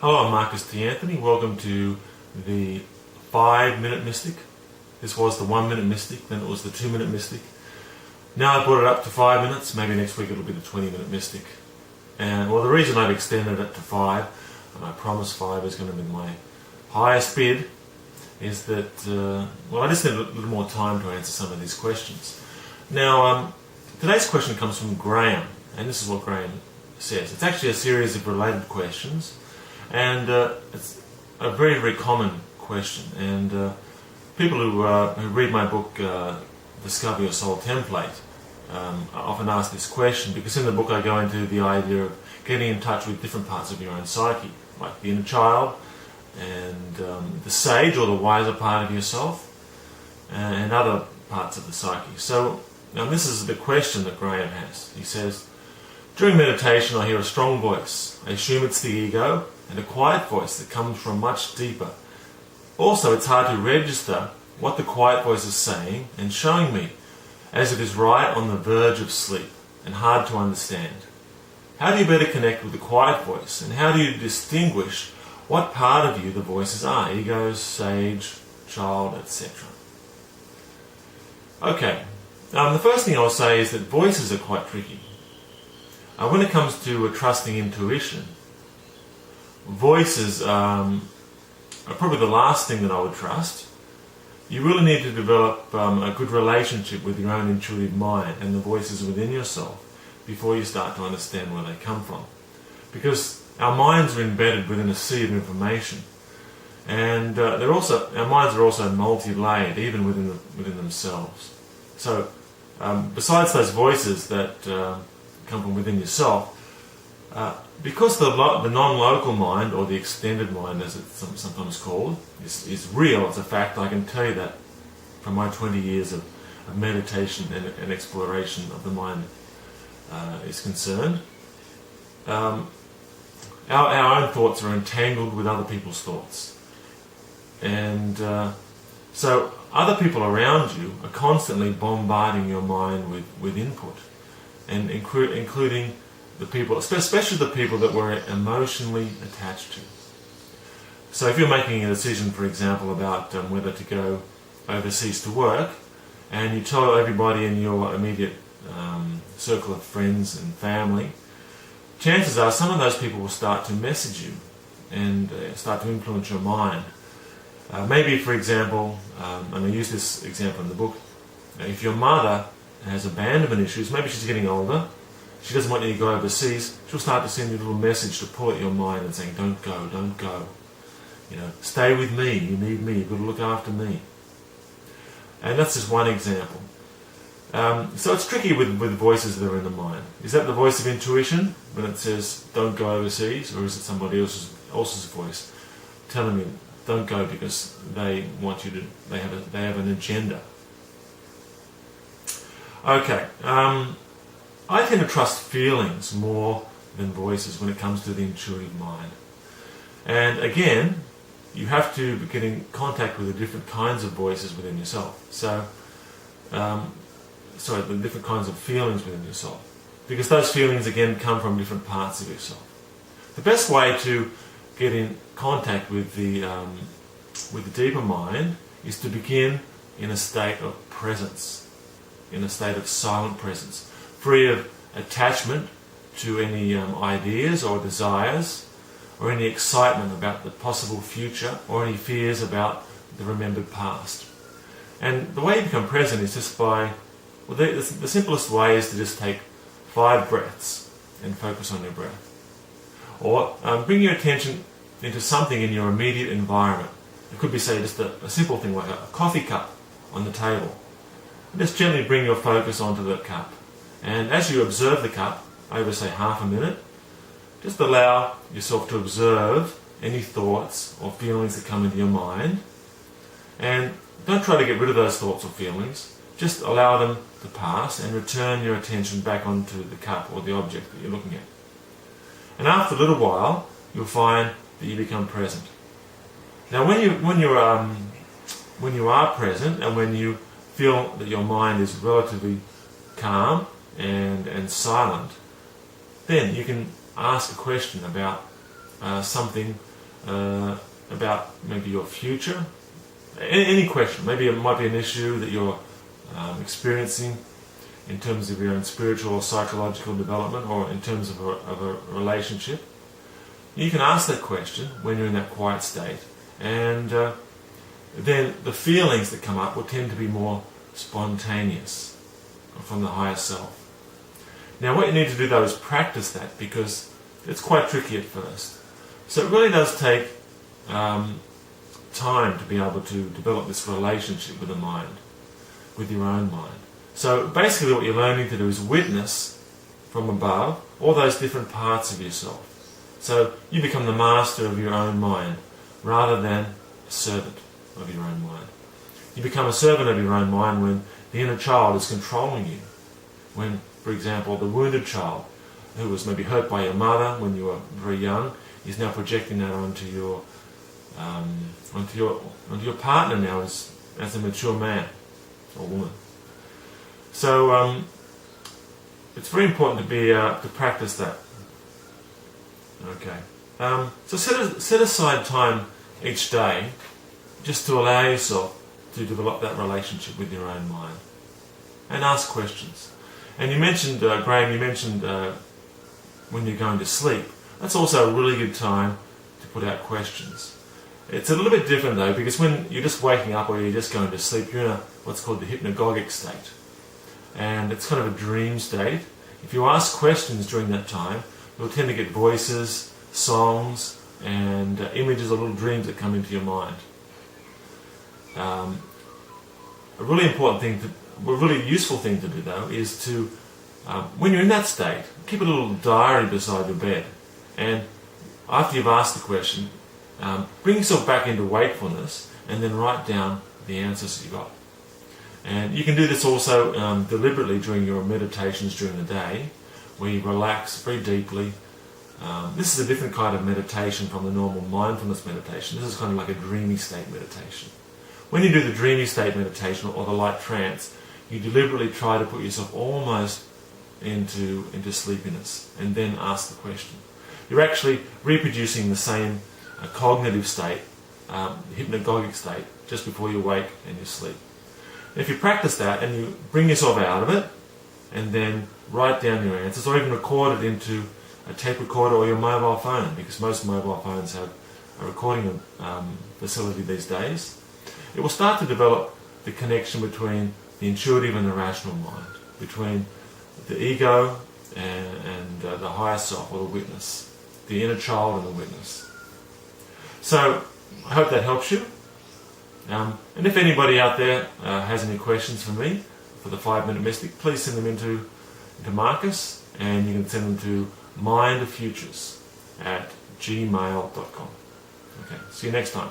Hello, I'm Marcus T. Anthony. Welcome to the 5-minute Mystic. This was the 1-minute Mystic, then it was the 2-minute Mystic. Now I've brought it up to 5 minutes, maybe next week it'll be the 20-minute Mystic. And well, the reason I've extended it to 5, and I promise 5 is going to be my highest bid, is that, I just need a little more time to answer some of these questions. Now, today's question comes from Graham, and this is what Graham says. It's actually a series of related questions, and it's a very, very common question. And people who read my book, Discover Your Soul Template, I often ask this question because in the book I go into the idea of getting in touch with different parts of your own psyche, like the inner child and the sage or the wiser part of yourself and other parts of the psyche. So now this is the question that Graham has. He says, during meditation I hear a strong voice. I assume it's the ego, and a quiet voice that comes from much deeper. Also, it's hard to register what the quiet voice is saying and showing me, as it is right on the verge of sleep and hard to understand. How do you better connect with the quiet voice, and how do you distinguish what part of you the voices are? Ego, sage, child, etc. Okay, the first thing I'll say is that voices are quite tricky. When it comes to trusting intuition, voices are probably the last thing that I would trust. You really need to develop a good relationship with your own intuitive mind and the voices within yourself before you start to understand where they come from. Because our minds are embedded within a sea of information, and our minds are also multi-layered, even within themselves. So, besides those voices that come from within yourself, because the non-local mind, or the extended mind as it's sometimes called, is real, it's a fact. I can tell you that from my 20 years of meditation and exploration of the mind is concerned. Our own thoughts are entangled with other people's thoughts. And so other people around you are constantly bombarding your mind with input, and including the people, especially the people that we're emotionally attached to. So if you're making a decision, for example, about whether to go overseas to work, and you tell everybody in your immediate circle of friends and family, chances are some of those people will start to message you and start to influence your mind. Maybe, for example, and I use this example in the book, if your mother has abandonment issues, maybe she's getting older, she doesn't want you to go overseas, she'll start to send you a little message to pull at your mind and saying, don't go, don't go. You know, stay with me, you need me, you've got to look after me. And that's just one example. So it's tricky with voices that are in the mind. Is that the voice of intuition when it says don't go overseas, or is it somebody else's voice telling you don't go because they want you to, they have an agenda? Okay, I tend to trust feelings more than voices when it comes to the intuitive mind. And again, you have to get in contact with the different kinds of voices within yourself. So, the different kinds of feelings within yourself. Because those feelings, again, come from different parts of yourself. The best way to get in contact with the deeper mind is to begin in a state of presence, in a state of silent presence, free of attachment to any ideas or desires, or any excitement about the possible future, or any fears about the remembered past. And the way you become present is just by, well, the simplest way is to just take 5 breaths and focus on your breath. Or bring your attention into something in your immediate environment. It could be, say, just a simple thing like a coffee cup on the table. And just gently bring your focus onto the cup. And as you observe the cup, over say half a minute, just allow yourself to observe any thoughts or feelings that come into your mind. And don't try to get rid of those thoughts or feelings. Just allow them to pass and return your attention back onto the cup or the object that you're looking at. And after a little while, you'll find that you become present. Now, when you are present and when you feel that your mind is relatively calm and silent, then you can ask a question about something about maybe your future. Any question. Maybe it might be an issue that you're experiencing in terms of your own spiritual or psychological development, or in terms of a relationship. You can ask that question when you're in that quiet state, and then the feelings that come up will tend to be more spontaneous from the higher self. Now what you need to do though is practice that, because it's quite tricky at first. So it really does take time to be able to develop this relationship with the mind, with your own mind. So basically what you're learning to do is witness from above all those different parts of yourself. So you become the master of your own mind rather than a servant of your own mind. You become a servant of your own mind when the inner child is controlling you. When, for example, the wounded child who was maybe hurt by your mother when you were very young is now projecting that onto your partner now as a mature man or woman. So it's very important to practice that. Okay. So set aside time each day just to allow yourself to develop that relationship with your own mind, and ask questions. And you mentioned, Graham, when you're going to sleep, that's also a really good time to put out questions. It's a little bit different though, because when you're just waking up or you're just going to sleep, you're in what's called the hypnagogic state. And it's kind of a dream state. If you ask questions during that time, you'll tend to get voices, songs, and images of little dreams that come into your mind. A really useful thing to do though is to, when you're in that state, keep a little diary beside your bed, and after you've asked the question, bring yourself back into wakefulness and then write down the answers that you got. And you can do this also deliberately during your meditations during the day, where you relax very deeply. This is a different kind of meditation from the normal mindfulness meditation. This is kind of like a dreamy state meditation. When you do the dreamy state meditation or the light trance, you deliberately try to put yourself almost into sleepiness and then ask the question. You're actually reproducing the same cognitive state, hypnagogic state, just before you wake and you sleep. If you practice that and you bring yourself out of it and then write down your answers, or even record it into a tape recorder or your mobile phone, because most mobile phones have a recording facility these days, it will start to develop the connection between the intuitive and the rational mind, between the ego and the higher self or the witness, the inner child and the witness. So I hope that helps you. And if anybody out there has any questions for me for the 5-Minute Mystic, please send them into Marcus, and you can send them to mindofutures@gmail.com. Okay, see you next time.